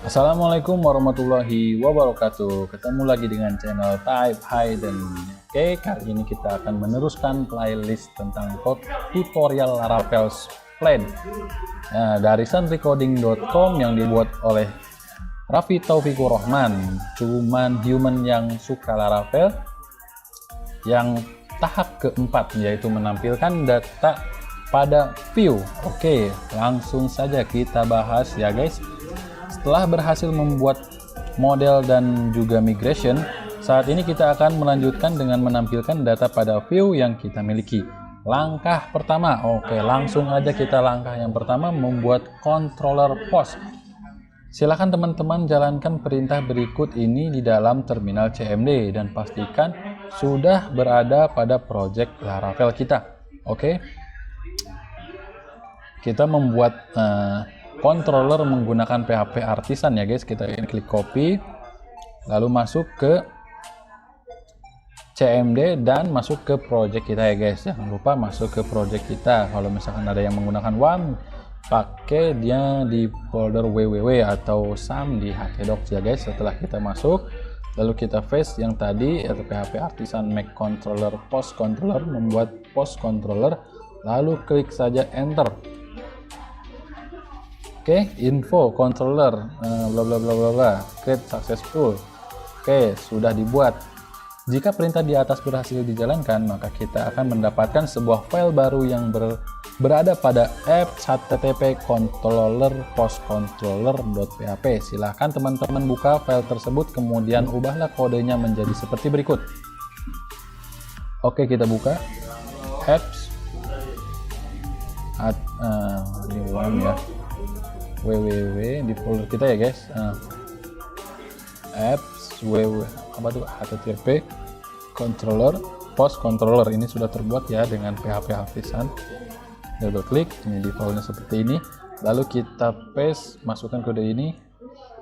Assalamualaikum warahmatullahi wabarakatuh. Ketemu lagi dengan channel Type Hidden. Oke, kali ini kita akan meneruskan playlist tentang tutorial Laravel Splat dari soundrecording.com yang dibuat oleh Raffi Taufikur Rahman. Cuman human yang suka Laravel. Yang tahap keempat yaitu menampilkan data pada view. Oke, langsung saja kita bahas ya guys. Setelah berhasil membuat model dan juga migration, saat ini kita akan melanjutkan dengan menampilkan data pada view yang kita miliki. Langkah pertama, oke, langsung aja kita langkah yang pertama, membuat controller post. Silakan teman-teman jalankan perintah berikut ini di dalam terminal CMD dan pastikan sudah berada pada project Laravel kita. Oke, kita membuat controller menggunakan PHP Artisan ya guys. Kita klik copy, lalu masuk ke CMD dan masuk ke project kita ya guys. Jangan lupa masuk ke project kita. Kalau misalkan ada yang menggunakan WAM, pakai dia di folder www atau SAM di htdocs ya guys. Setelah kita masuk, lalu kita paste yang tadi atau PHP Artisan make controller post controller, membuat post controller, lalu klik saja enter. Oke, info controller bla bla bla bla bla, create successful. Oke, sudah dibuat. Jika perintah di atas berhasil dijalankan, maka kita akan mendapatkan sebuah file baru yang berada pada apps http controller postcontroller.php. Silahkan teman-teman buka file tersebut, kemudian ubahlah kodenya menjadi seperti berikut. Oke, kita buka apps ini WAM ya, www di folder kita ya guys. Apps http controller post controller, ini sudah terbuat ya dengan PHP Artisan. Double klik, ini di filenya seperti ini, lalu kita paste, masukkan kode ini,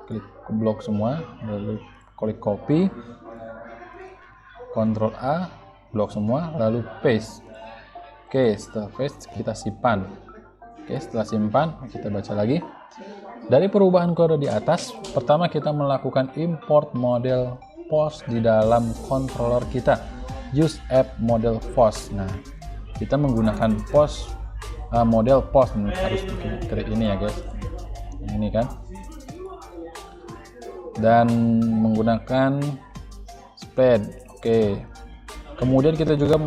klik blok semua, lalu klik copy, Ctrl A, blok semua, lalu paste. Oke, setelah paste kita simpan. Oke, setelah simpan kita baca lagi. Dari perubahan kode di atas, pertama kita melakukan import model post di dalam controller kita. Use app model post. Nah, kita menggunakan post model post, harus klik ini ya guys. Ini kan. Dan menggunakan Splat. Oke. Kemudian kita juga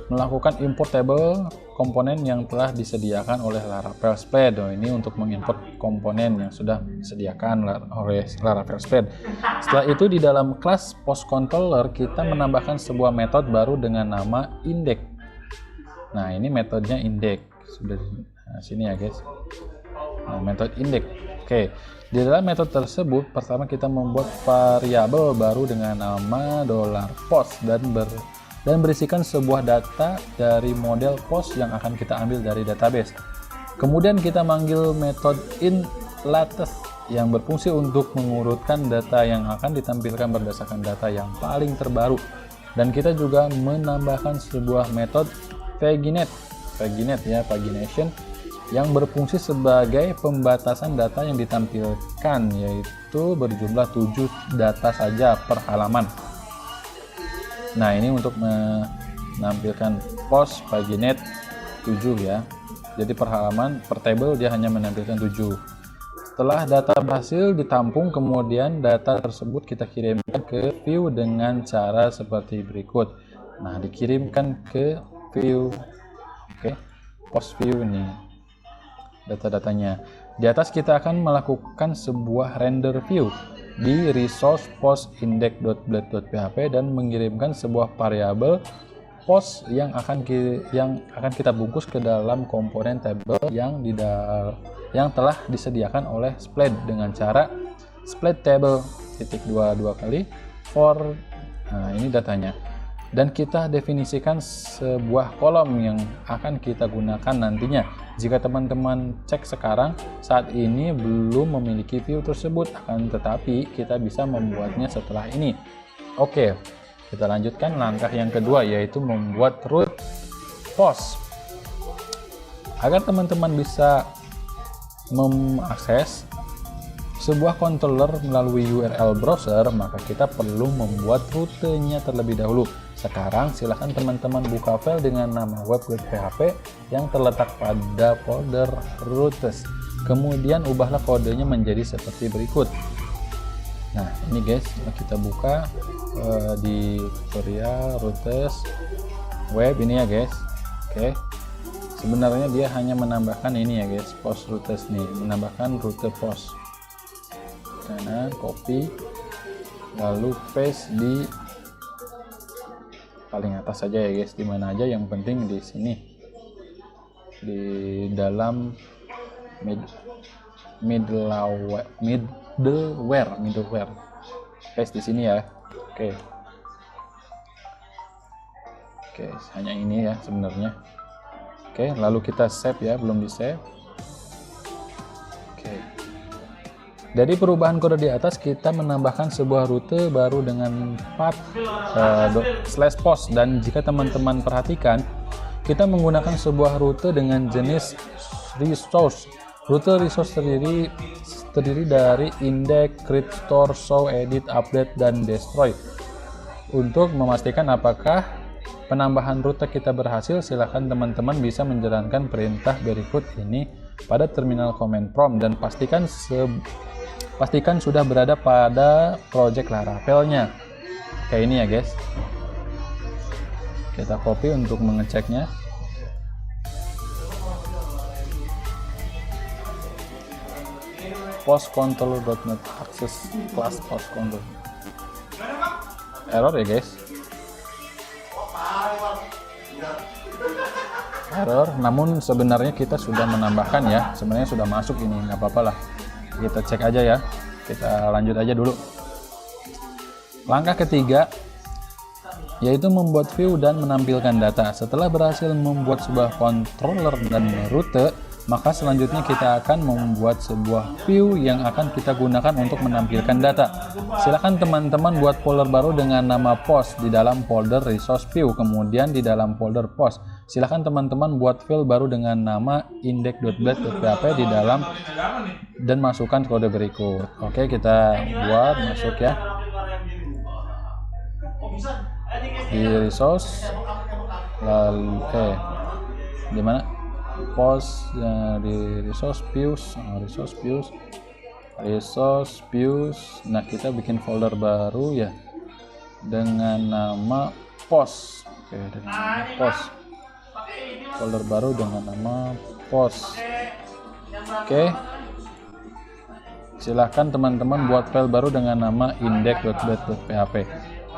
melakukan import table komponen yang telah disediakan oleh Laravel Splat. Ini untuk mengimport komponen yang sudah disediakan oleh Laravel Splat. Setelah itu di dalam kelas post controller kita menambahkan sebuah metode baru dengan nama index. Nah, ini metodenya index. Sudah sini ya guys. Nah, metode index. Oke. Di dalam metode tersebut pertama kita membuat variabel baru dengan nama $post dan berisikan sebuah data dari model post yang akan kita ambil dari database. Kemudian kita manggil metode inLatest yang berfungsi untuk mengurutkan data yang akan ditampilkan berdasarkan data yang paling terbaru. Dan kita juga menambahkan sebuah metode pagination yang berfungsi sebagai pembatasan data yang ditampilkan, yaitu berjumlah 7 data saja per halaman. Nah, ini untuk menampilkan post paginate 7 ya. Jadi per halaman, per table dia hanya menampilkan 7. Setelah data berhasil ditampung, kemudian data tersebut kita kirimkan ke view dengan cara seperti berikut. Nah, dikirimkan ke view. Oke, post view ini data-datanya. Di atas kita akan melakukan sebuah render view di resource post index.blade.php dan mengirimkan sebuah variabel post yang akan kita bungkus ke dalam komponen table yang telah disediakan oleh Splat dengan cara splat table dua kali for ini datanya, dan kita definisikan sebuah kolom yang akan kita gunakan nantinya. Jika teman-teman cek sekarang, saat ini belum memiliki view tersebut, akan tetapi kita bisa membuatnya setelah ini. Oke, kita lanjutkan langkah yang kedua, yaitu membuat root post. Agar teman-teman bisa mengakses sebuah controller melalui URL browser, maka kita perlu membuat rutenya terlebih dahulu. Sekarang silahkan teman-teman buka file dengan nama web.php yang terletak pada folder routes. Kemudian ubahlah kodenya menjadi seperti berikut. Nah ini guys, kita buka di tutorial routes web ini ya guys. Oke, sebenarnya dia hanya menambahkan ini ya guys, post routes nih, menambahkan rute post. Kanan copy lalu paste di paling atas saja ya guys, dimana aja, yang penting di sini di dalam middleware paste di sini ya. Oke, hanya ini ya sebenarnya. Oke, lalu kita save ya, belum di save. Dari perubahan kode di atas, kita menambahkan sebuah rute baru dengan path /post, dan jika teman-teman perhatikan, kita menggunakan sebuah rute dengan jenis resource. Rute resource terdiri dari index, create, store, show, edit, update, dan destroy. Untuk memastikan apakah penambahan rute kita berhasil, silahkan teman-teman bisa menjalankan perintah berikut ini pada terminal command prompt dan pastikan sudah berada pada project Laravel-nya. Kayak ini ya guys. Kita copy untuk mengeceknya. postcontroller.net access class postcontroller. Error ya guys. Error, namun sebenarnya kita sudah menambahkan ya, sebenarnya sudah masuk ini, nggak apa-apa lah. Kita cek aja ya, kita lanjut aja dulu. Langkah ketiga yaitu membuat view dan menampilkan data. Setelah berhasil membuat sebuah controller dan rute, maka selanjutnya kita akan membuat sebuah view yang akan kita gunakan untuk menampilkan data. Silakan teman-teman buat folder baru dengan nama post di dalam folder resource view, kemudian di dalam folder post. Silakan teman-teman buat file baru dengan nama index.blade.php di dalam dan masukkan kode berikut. Oke, kita buat masuk ya. Di resource lalu di mana post di resource views. Nah, kita bikin folder baru ya dengan nama post. Oke, dengan nama post, folder baru dengan nama post. Oke, silahkan teman-teman buat file baru dengan nama index.blade.php.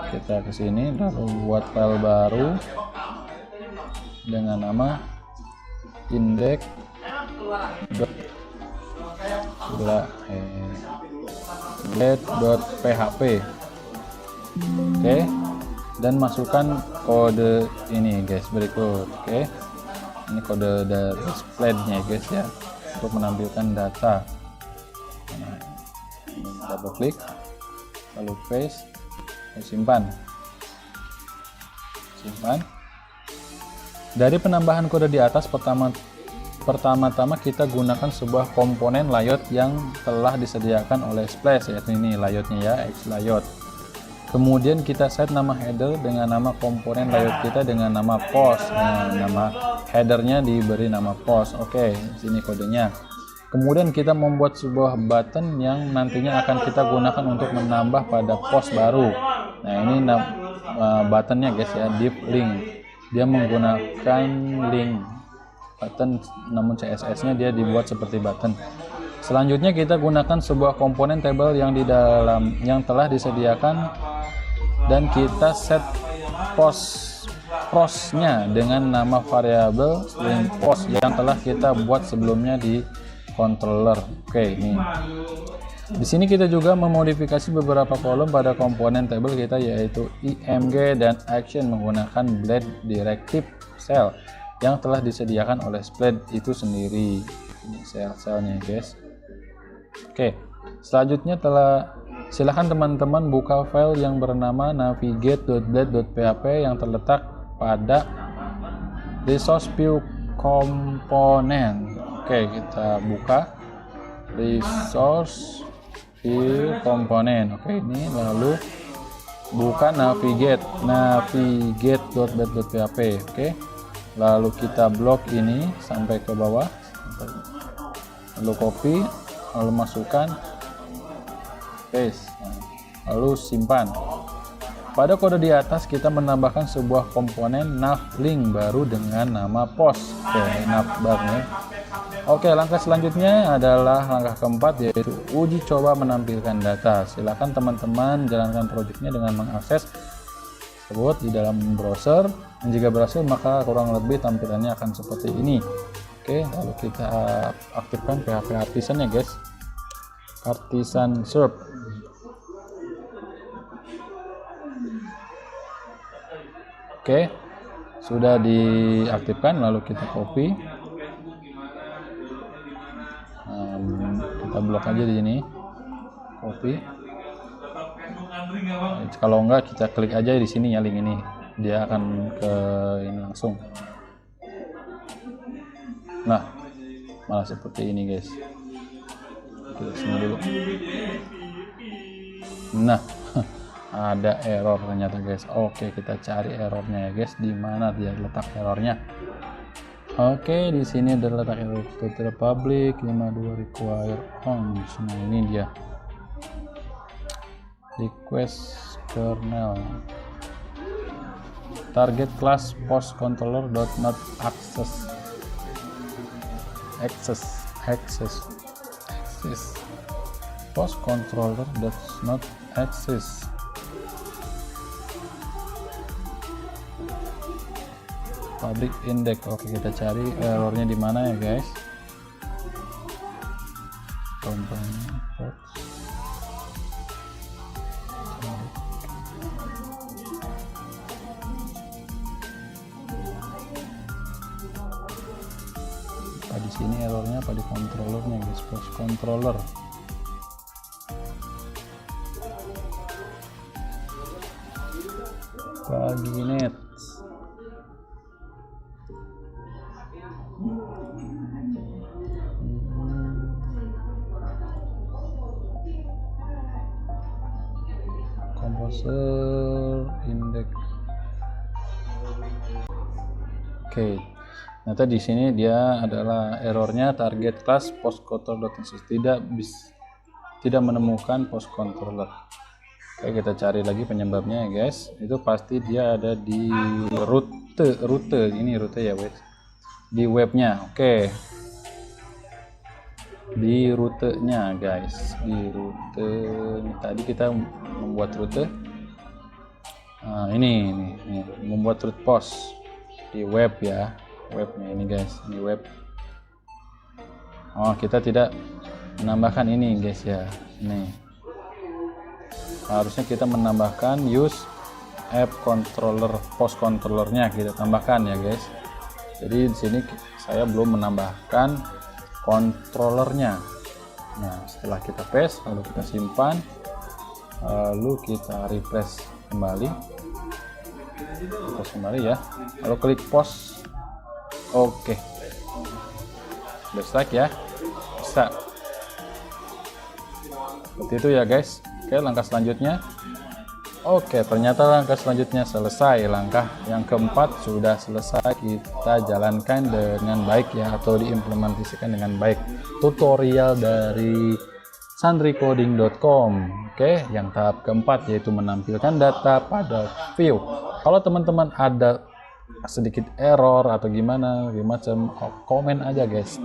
Kita ke sini lalu buat file baru dengan nama index.blade.php. Oke, dan masukkan kode ini guys berikut. Oke, ini kode dari Blade-nya guys ya, untuk menampilkan data. Nah, double klik lalu paste, simpan. Dari penambahan kode di atas, pertama-tama kita gunakan sebuah komponen layout yang telah disediakan oleh Splash, yaitu ini layoutnya ya, X-layout. Kemudian kita set nama header dengan nama komponen layout kita dengan nama post. Nah, nama headernya diberi nama post. Oke, sini kodenya. Kemudian kita membuat sebuah button yang nantinya akan kita gunakan untuk menambah pada post baru. Nah, ini buttonnya guys ya, div link. Dia menggunakan link button, namun CSS-nya dia dibuat seperti button. Selanjutnya kita gunakan sebuah komponen table yang telah disediakan dan kita set postnya dengan nama variabel string post yang telah kita buat sebelumnya di controller. Oke, ini. Di sini kita juga memodifikasi beberapa kolom pada komponen table kita, yaitu img dan action menggunakan blade directive cell yang telah disediakan oleh Blade itu sendiri. Ini sel-selnya guys. Oke, selanjutnya silakan teman-teman buka file yang bernama navigate.blade.php yang terletak pada resource view component. Oke, kita buka resource view komponen. Oke, ini lalu buka navigate.bat.php. Oke, lalu kita blok ini sampai ke bawah, lalu copy, lalu masukkan, paste, lalu simpan. Pada kode di atas kita menambahkan sebuah komponen navlink baru dengan nama post. Oke, navbar ya. Oke, langkah selanjutnya adalah langkah keempat, yaitu uji coba menampilkan data. Silakan teman-teman jalankan proyeknya dengan mengakses tersebut di dalam browser. Dan jika berhasil, maka kurang lebih tampilannya akan seperti ini. Oke, lalu kita aktifkan PHP Artisan ya guys. Artisan serve. Oke, sudah diaktifkan, lalu kita copy, kita blok aja di sini, copy. Kalau enggak kita klik aja di sini ya, link ini dia akan ke ini langsung. Nah, malah seperti ini guys. Kita sini dulu. Nah, ada error ternyata guys. Oke, kita cari errornya ya guys. Di mana dia letak errornya? Oke, di sini ada letak error tutorial public 52 require on. Nah, ini dia. Request kernel. Target class post controller dot not access. Post controller does not access. Public index. Oke, kita cari errornya di mana ya guys. Komponen di sini errornya pada controllernya guys, post controller. Paginet. Composer index. Oke. Ternyata di sini dia adalah errornya target class post controller.access, tidak menemukan post controller. Oke, kita cari lagi penyebabnya ya guys. Itu pasti dia ada di rute ini rute ya guys, di webnya. Oke, di rutenya guys, di rute tadi kita membuat rute. Nah, ini membuat route post di web ya, webnya ini guys, di web. Oh, kita tidak menambahkan ini guys ya. Nih, harusnya kita menambahkan use app controller, post controllernya kita tambahkan ya guys. Jadi di sini saya belum menambahkan controllernya. Nah, setelah kita paste, lalu kita simpan, lalu kita refresh kembali, ya, lalu klik post. Oke, like ya, bisa seperti itu ya guys. Oke, langkah selanjutnya. Oke, ternyata langkah selanjutnya selesai. Langkah yang keempat sudah selesai kita jalankan dengan baik ya, atau diimplementasikan dengan baik. Tutorial dari santrycoding.com. Oke, yang tahap keempat yaitu menampilkan data pada view. Kalau teman-teman ada sedikit error atau gimana macam, komen aja guys.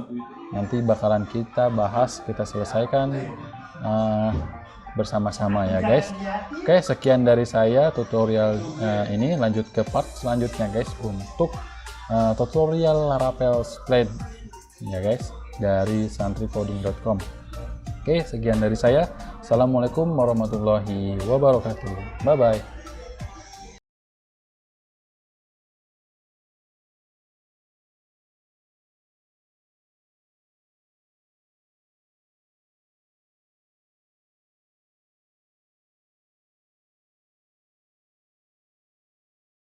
Nanti bakalan kita bahas, kita selesaikan bersama-sama ya guys. Oke, sekian dari saya tutorial ini. Lanjut ke part selanjutnya guys, untuk tutorial Laravel Split ya guys, dari santrycoding.com. Oke, sekian dari saya. Assalamualaikum warahmatullahi wabarakatuh. Bye bye.